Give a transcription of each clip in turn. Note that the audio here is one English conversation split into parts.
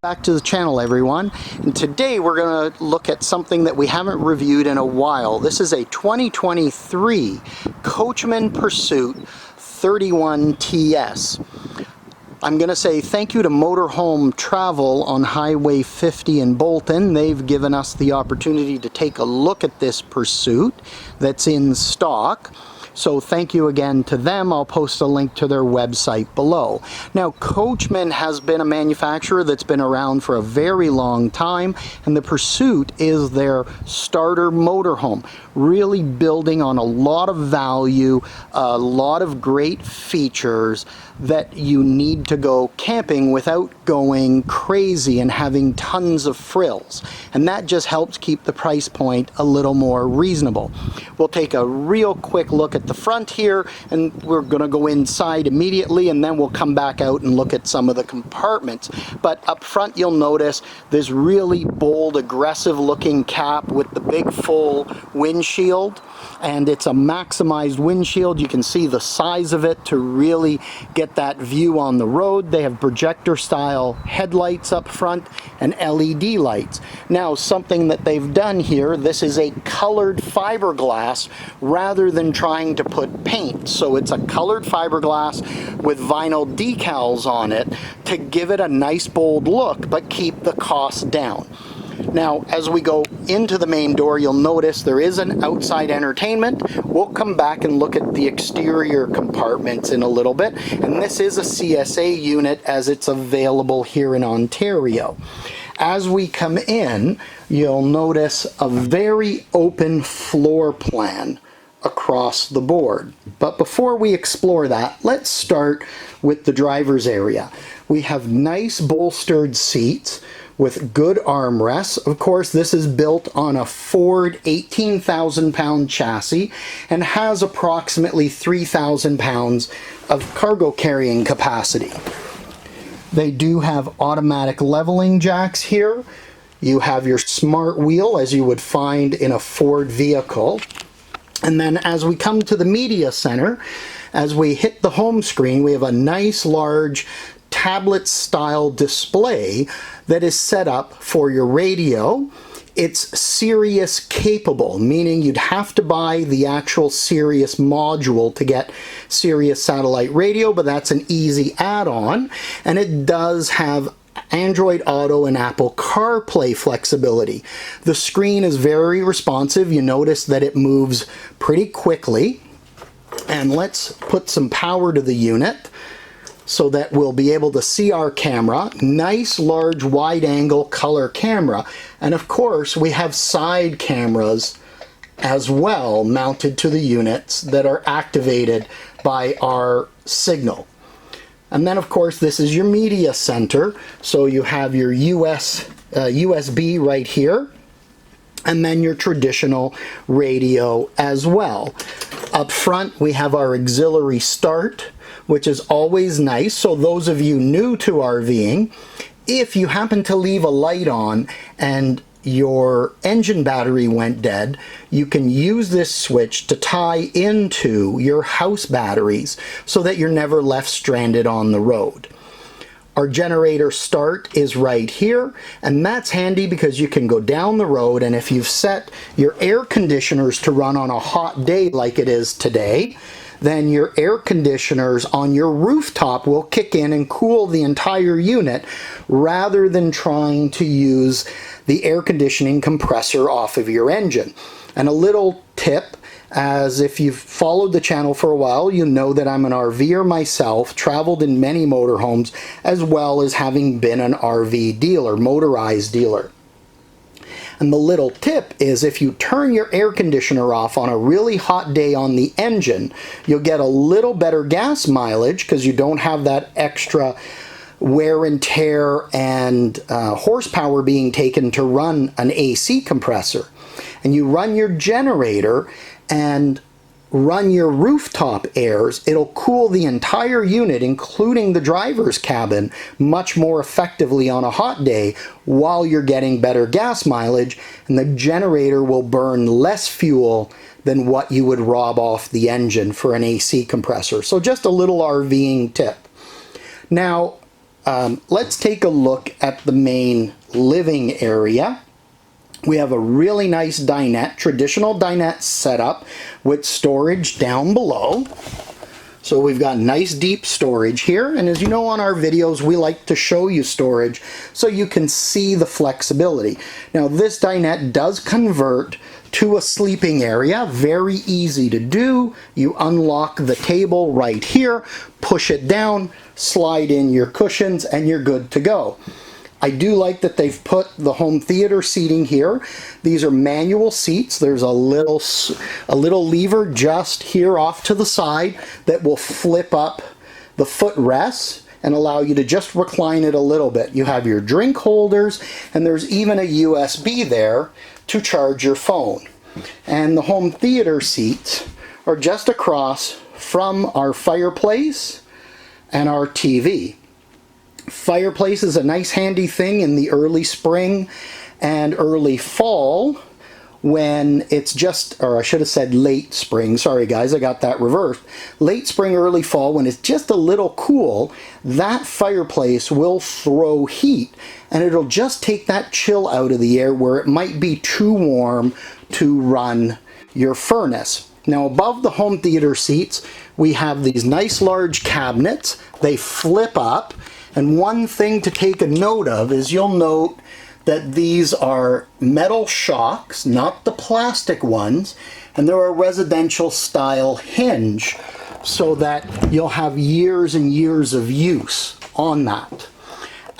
Back to the channel, everyone, and today we're going to look at something that we haven't reviewed in a while. This is a 2023 Coachmen Pursuit 31TS. I'm going to say thank you to Motorhome Travel on Highway 50 in Bolton. They've given us the opportunity to take a look at this Pursuit that's in stock. So thank you again to them. I'll post a link to their website below. Now, Coachmen has been a manufacturer that's been around for a very long time, and the Pursuit is their starter motorhome, really building on a lot of value, a lot of great features that you need to go camping without going crazy and having tons of frills. And that just helps keep the price point a little more reasonable. We'll take a real quick look at the front here, and we're going to go inside immediately, and then we'll come back out and look at some of the compartments. But up front, you'll notice this really bold, aggressive looking cap with the big full windshield, and it's a maximized windshield. You can see the size of it to really get that view on the road. They have projector style headlights up front and LED lights. Now, something that they've done here, this is a colored fiberglass rather than trying to put paint. So it's a colored fiberglass with vinyl decals on it to give it a nice bold look but keep the cost down. Now, as we go into the main door, you'll notice there is an outside entertainment. We'll come back and look at the exterior compartments in a little bit. And this is a CSA unit as it's available here in Ontario. As we come in, you'll notice a very open floor plan across the board. But before we explore that, let's start with the driver's area. We have nice bolstered seats with good armrests. Of course, this is built on a Ford 18,000 pound chassis and has approximately 3,000 pounds of cargo carrying capacity. They do have automatic leveling jacks here. You have your smart wheel as you would find in a Ford vehicle. And then as we come to the media center, as we hit the home screen, we have a nice large tablet style display that is set up for your radio. It's Sirius capable, meaning you'd have to buy the actual Sirius module to get Sirius satellite radio, but that's an easy add-on. And it does have Android Auto and Apple CarPlay flexibility. The screen is very responsive. You notice that it moves pretty quickly. And let's put some power to the unit so that we'll be able to see our camera. Nice large wide angle color camera. And of course we have side cameras as well mounted to the units that are activated by our signal. And then of course this is your media center. So you have your USB right here, and then your traditional radio as well. Up front we have our auxiliary start, which is always nice. So those of you new to RVing, if you happen to leave a light on and your engine battery went dead, you can use this switch to tie into your house batteries so that you're never left stranded on the road. Our generator start is right here, and that's handy because you can go down the road, and if you've set your air conditioners to run on a hot day like it is today, then your air conditioners on your rooftop will kick in and cool the entire unit rather than trying to use the air conditioning compressor off of your engine. And a little tip, as if you've followed the channel for a while, you know that I'm an RVer myself, traveled in many motorhomes, as well as having been an RV dealer, motorized dealer. And the little tip is if you turn your air conditioner off on a really hot day on the engine, you'll get a little better gas mileage because you don't have that extra wear and tear and horsepower being taken to run an AC compressor. And you run your generator and run your rooftop airs, it'll cool the entire unit, including the driver's cabin, much more effectively on a hot day while you're getting better gas mileage, and the generator will burn less fuel than what you would rob off the engine for an AC compressor. So just a little RVing tip. Now, Let's take a look at the main living area. We have a really nice dinette, traditional dinette setup with storage down below. So we've got nice deep storage here, and as you know on our videos we like to show you storage so you can see the flexibility. Now this dinette does convert to a sleeping area, very easy to do. You unlock the table right here, push it down, slide in your cushions, and you're good to go. I do like that they've put the home theater seating here. These are manual seats. There's a little lever just here off to the side that will flip up the footrests and allow you to just recline it a little bit. You have your drink holders, and there's even a USB there to charge your phone. And the home theater seats are just across from our fireplace and our TV. Fireplace is a nice handy thing in the early spring and early fall when it's just, or I should have said late spring, sorry guys, I got that reversed. Late spring, early fall, when it's just a little cool, that fireplace will throw heat and it'll just take that chill out of the air where it might be too warm to run your furnace. Now above the home theater seats, we have these nice large cabinets. They flip up. And one thing to take a note of is you'll note that these are metal shocks, not the plastic ones, and they're a residential style hinge so that you'll have years and years of use on that.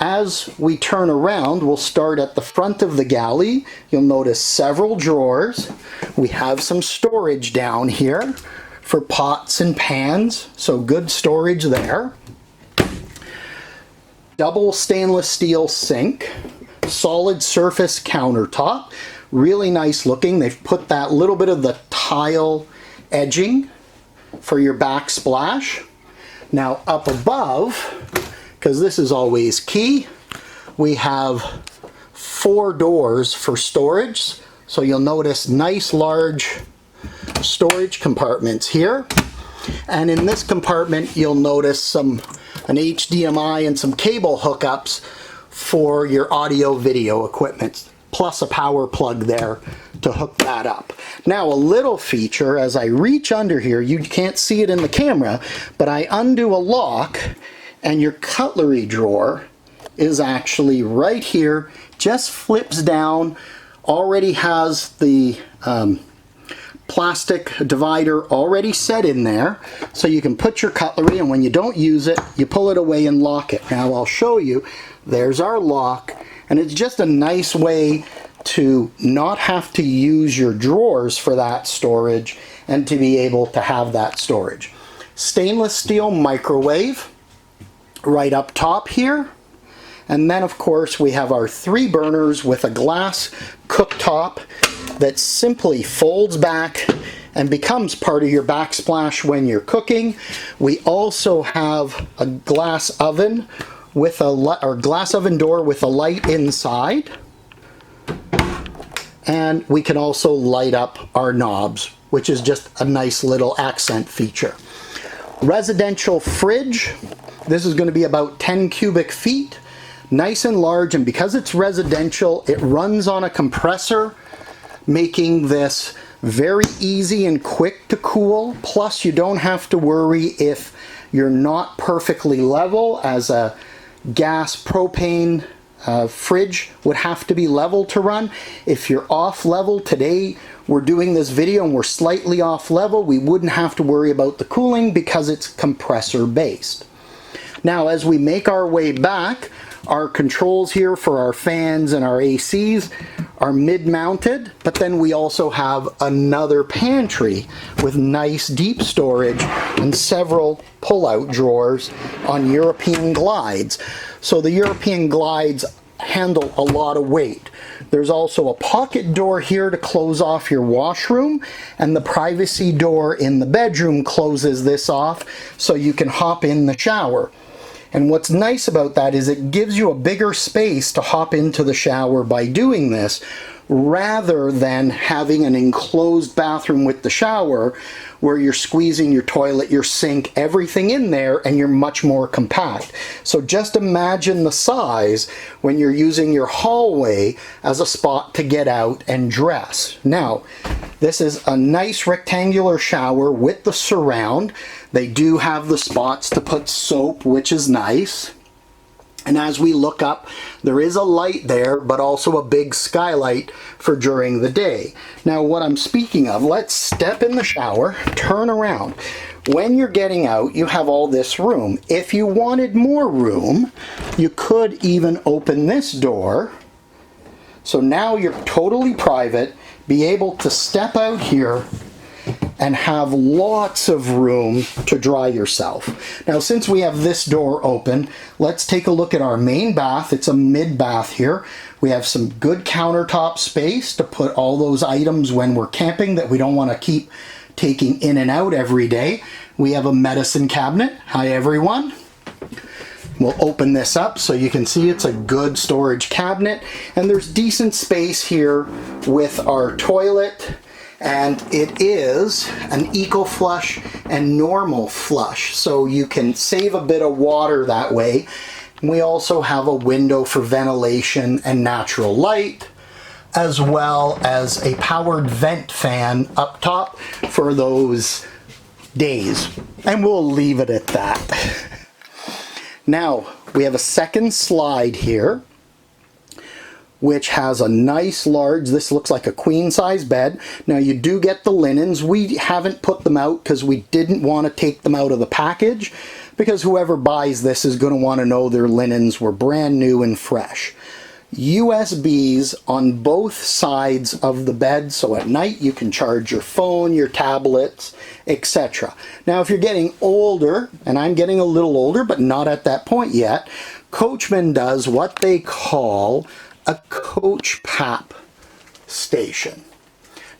As we turn around, we'll start at the front of the galley. You'll notice several drawers. We have some storage down here for pots and pans, so good storage there. Double stainless steel sink, solid surface countertop, really nice looking. They've put that little bit of the tile edging for your backsplash. Now up above, because this is always key, we have 4 doors for storage. So you'll notice nice large storage compartments here. And in this compartment you'll notice an HDMI and some cable hookups for your audio video equipment, plus a power plug there to hook that up. Now a little feature, as I reach under here, you can't see it in the camera, but I undo a lock and your cutlery drawer is actually right here, just flips down, already has the plastic divider already set in there, so you can put your cutlery, and when you don't use it, you pull it away and lock it. Now I'll show you. There's our lock, and it's just a nice way to not have to use your drawers for that storage and to be able to have that storage. Stainless steel microwave right up top here. And then of course we have our 3 burners with a glass cooktop that simply folds back and becomes part of your backsplash when you're cooking. We also have a glass oven with a glass oven door with a light inside. And we can also light up our knobs, which is just a nice little accent feature. Residential fridge. This is going to be about 10 cubic feet. Nice and large, and because it's residential, it runs on a compressor, making this very easy and quick to cool. Plus, you don't have to worry if you're not perfectly level, as a gas propane fridge would have to be level to run. If you're off level, today we're doing this video and we're slightly off level, we wouldn't have to worry about the cooling because it's compressor based. Now, as we make our way back, our controls here for our fans and our ACs are mid-mounted, but then we also have another pantry with nice deep storage and several pull-out drawers on European glides. So the European glides handle a lot of weight. There's also a pocket door here to close off your washroom, and the privacy door in the bedroom closes this off so you can hop in the shower. And what's nice about that is it gives you a bigger space to hop into the shower by doing this, rather than having an enclosed bathroom with the shower where you're squeezing your toilet, your sink, everything in there, and you're much more compact. So just imagine the size when you're using your hallway as a spot to get out and dress. Now, this is a nice rectangular shower with the surround. They do have the spots to put soap, which is nice. And as we look up, there is a light there, but also a big skylight for during the day. Now, what I'm speaking of, let's step in the shower, turn around. When you're getting out, you have all this room. If you wanted more room, you could even open this door. So now you're totally private, be able to step out here and have lots of room to dry yourself. Now, since we have this door open, let's take a look at our main bath. It's a mid bath here. We have some good countertop space to put all those items when we're camping that we don't want to keep taking in and out every day. We have a medicine cabinet. Hi, everyone. We'll open this up so you can see it's a good storage cabinet, and there's decent space here with our toilet. And it is an eco flush and normal flush, so you can save a bit of water that way. We also have a window for ventilation and natural light, as well as a powered vent fan up top for those days. And we'll leave it at that. Now, we have a second slide here, which has a nice large, this looks like a queen size bed. Now, you do get the linens. We haven't put them out because we didn't want to take them out of the package, because whoever buys this is going to want to know their linens were brand new and fresh. USBs on both sides of the bed, so at night you can charge your phone, your tablets, etc. Now, if you're getting older, and I'm getting a little older, but not at that point yet, Coachmen does what they call a coach pap station.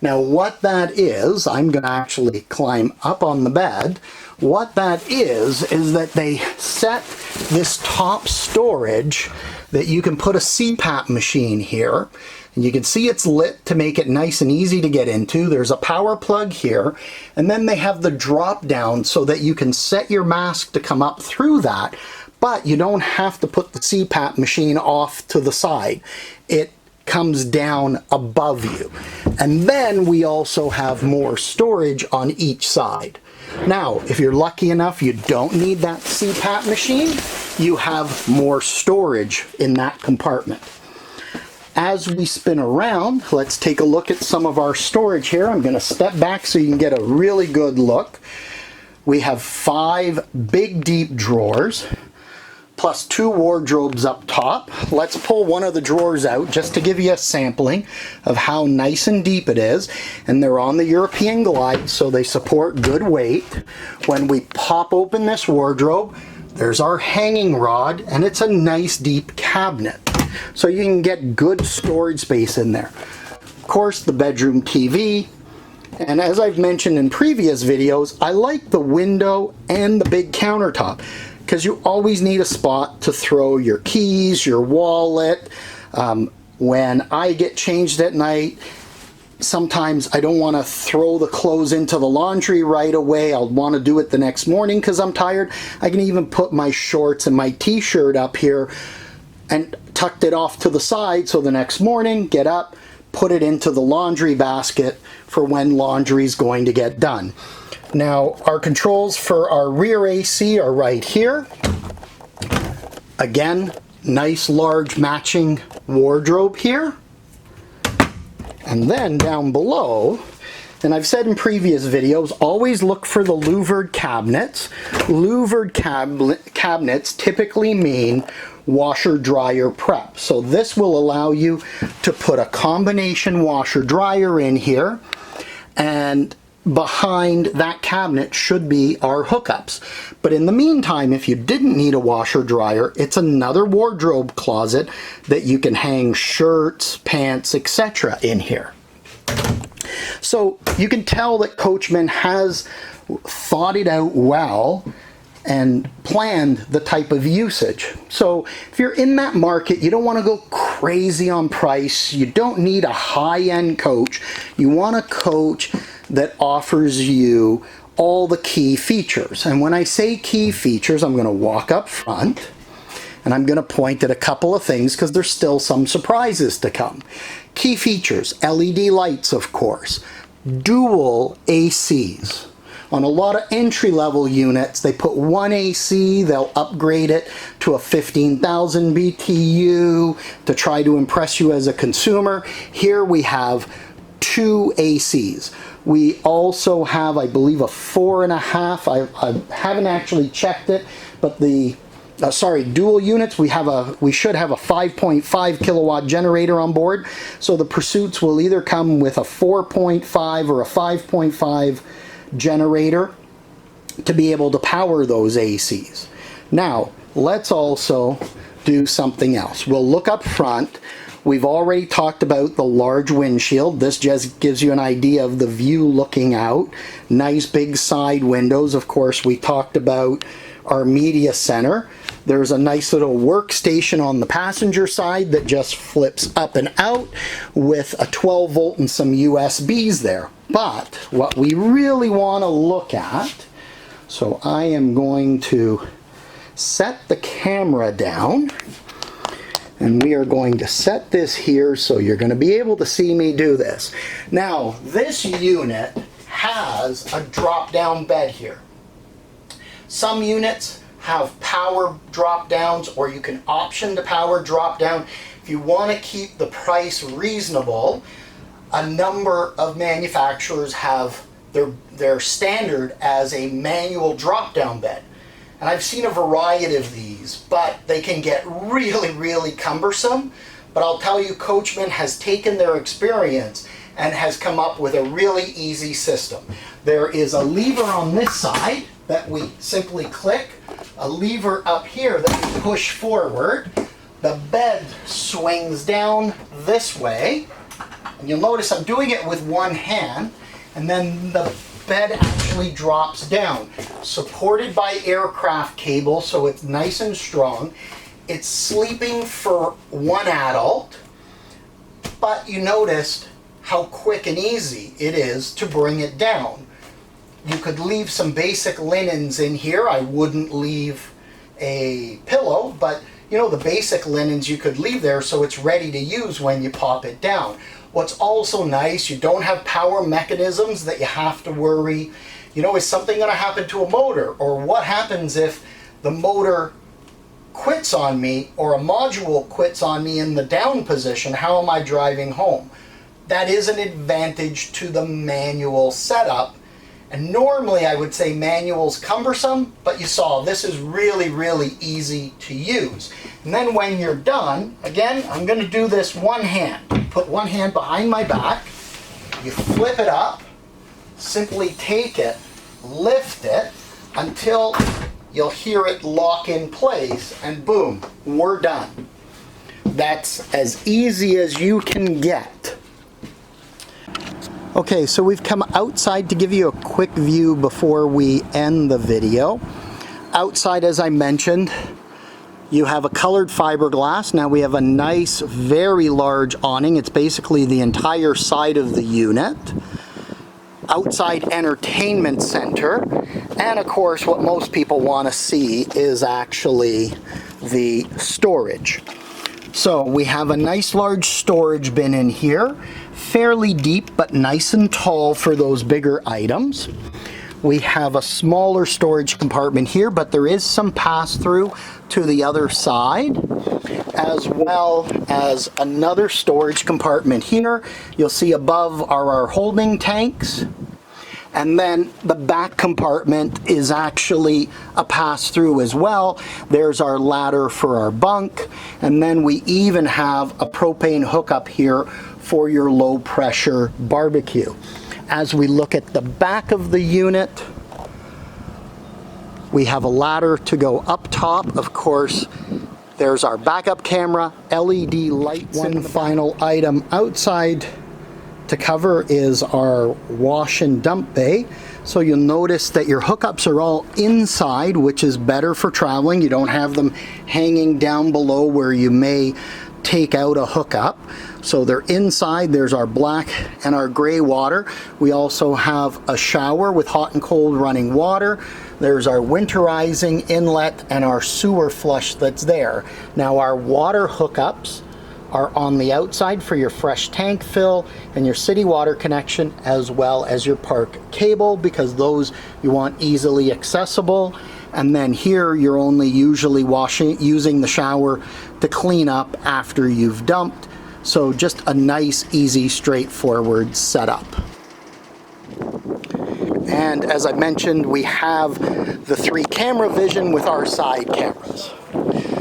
Now, what that is, I'm going to actually climb up on the bed. What that is that they set this top storage that you can put a CPAP machine here. And you can see it's lit to make it nice and easy to get into. There's a power plug here, and then they have the drop down so that you can set your mask to come up through that, but you don't have to put the CPAP machine off to the side. It comes down above you. And then we also have more storage on each side. Now, if you're lucky enough you don't need that CPAP machine, you have more storage in that compartment. As we spin around, let's take a look at some of our storage here. I'm going to step back so you can get a really good look. We have 5 big deep drawers, plus 2 wardrobes up top. Let's pull one of the drawers out just to give you a sampling of how nice and deep it is. And they're on the European Glide, so they support good weight. When we pop open this wardrobe, there's our hanging rod, and it's a nice deep cabinet. So you can get good storage space in there. Of course, the bedroom TV. And as I've mentioned in previous videos, I like the window and the big countertop, because you always need a spot to throw your keys, your wallet. When I get changed at night, sometimes I don't want to throw the clothes into the laundry right away. I'll want to do it the next morning because I'm tired. I can even put my shorts and my t-shirt up here and tucked it off to the side, so the next morning, get up, put it into the laundry basket for when laundry is going to get done. Now, our controls for our rear AC are right here. Again, nice large matching wardrobe here. And then down below, and I've said in previous videos, always look for the louvered cabinets. Louvered cabinets typically mean washer dryer prep. So this will allow you to put a combination washer dryer in here, and behind that cabinet should be our hookups. But in the meantime, if you didn't need a washer dryer, it's another wardrobe closet that you can hang shirts, pants, etc. in here. So you can tell that Coachmen has thought it out well and planned the type of usage. So if you're in that market, you don't want to go crazy on price, you don't need a high-end coach, you want a coach that offers you all the key features. And when I say key features, I'm going to walk up front and I'm going to point at a couple of things because there's still some surprises to come. Key features, LED lights, of course, dual ACs. On a lot of entry-level units, they put one AC, they'll upgrade it to a 15,000 BTU to try to impress you as a consumer. Here we have two ACs. We also have, I believe, a 4.5. I haven't actually checked it, but the dual units, we should have a 5.5 kilowatt generator on board. So the Pursuits will either come with a 4.5 or a 5.5 generator to be able to power those ACs. Now, let's also do something else. We'll look up front. We've already talked about the large windshield. This just gives you an idea of the view looking out. Nice big side windows. Of course, we talked about our media center. There's a nice little workstation on the passenger side that just flips up and out with a 12 volt and some USBs there. But what we really want to look at, so I am going to set the camera down and we are going to set this here so you're going to be able to see me do this. Now, this unit has a drop-down bed here. Some units have power drop downs, or you can option the power drop down. If you want to keep the price reasonable, a number of manufacturers have their standard as a manual drop down bed. And I've seen a variety of these, but they can get really, really cumbersome. But I'll tell you, Coachmen has taken their experience and has come up with a really easy system. There is a lever on this side that we simply click, a lever up here that we push forward. The bed swings down this way, and you'll notice I'm doing it with one hand, and then the bed actually drops down, supported by aircraft cable, so it's nice and strong. It's sleeping for one adult, but you noticed how quick and easy it is to bring it down. You could leave some basic linens in here. I wouldn't leave a pillow, but you know, the basic linens you could leave there so it's ready to use when you pop it down. What's also nice, you don't have power mechanisms that you have to worry, you know, is something going to happen to a motor? Or what happens if the motor quits on me or a module quits on me in the down position? How am I driving home? That is an advantage to the manual setup. And normally I would say manual's cumbersome, but you saw this is really, really easy to use. And then when you're done, again, I'm going to do this one hand. Put one hand behind my back, you flip it up, simply take it, lift it until you'll hear it lock in place, and boom, we're done. That's as easy as you can get. Okay, so we've come outside to give you a quick view before we end the video. Outside, as I mentioned, you have a colored fiberglass. Now we have a nice, very large awning. It's basically the entire side of the unit. Outside entertainment center. And of course, what most people want to see is actually the storage. So we have a nice large storage bin in here. Fairly deep, but nice and tall for those bigger items. We have a smaller storage compartment here, but there is some pass-through to the other side, as well as another storage compartment here. You'll see above are our holding tanks. And then the back compartment is actually a pass-through as well. There's our ladder for our bunk. And then we even have a propane hookup here for your low pressure barbecue. As we look at the back of the unit, we have a ladder to go up top. Of course, there's our backup camera, LED lights. One final item outside to cover is our wash and dump bay. So you'll notice that your hookups are all inside, which is better for traveling. You don't have them hanging down below where you may take out a hookup. So they're inside. There's our black and our gray water. We also have a shower with hot and cold running water. There's our winterizing inlet and our sewer flush that's there. Now our water hookups are on the outside for your fresh tank fill and your city water connection, as well as your park cable, because those you want easily accessible. And then here you're only usually using the shower to clean up after you've dumped. So just a nice, easy, straightforward setup. And as I mentioned, we have the 3 camera vision with our side cameras.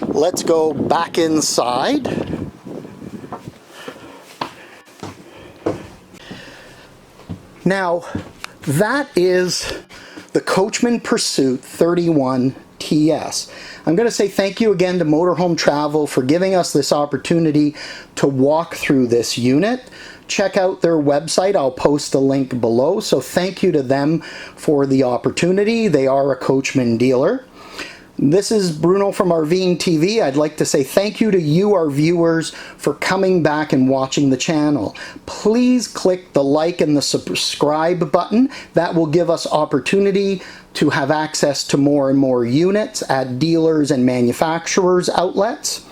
Let's go back inside. Now, that is the Coachmen Pursuit 31 TS. I'm going to say thank you again to Motorhome Travel for giving us this opportunity to walk through this unit. Check out their website. I'll post a link below. So thank you to them for the opportunity. They are a Coachmen dealer. This is Bruno from RVing TV. I'd like to say thank you to you, our viewers, for coming back and watching the channel. Please click the like and the subscribe button. That will give us opportunity to have access to more and more units at dealers and manufacturers' outlets.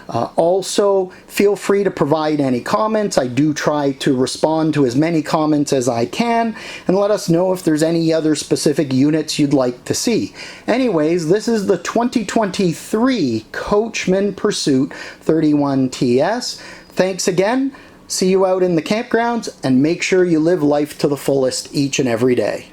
Also, feel free to provide any comments. I do try to respond to as many comments as I can, and let us know if there's any other specific units you'd like to see. Anyways, this is the 2023 Coachmen Pursuit 31 TS. Thanks again. See you out in the campgrounds, and make sure you live life to the fullest each and every day.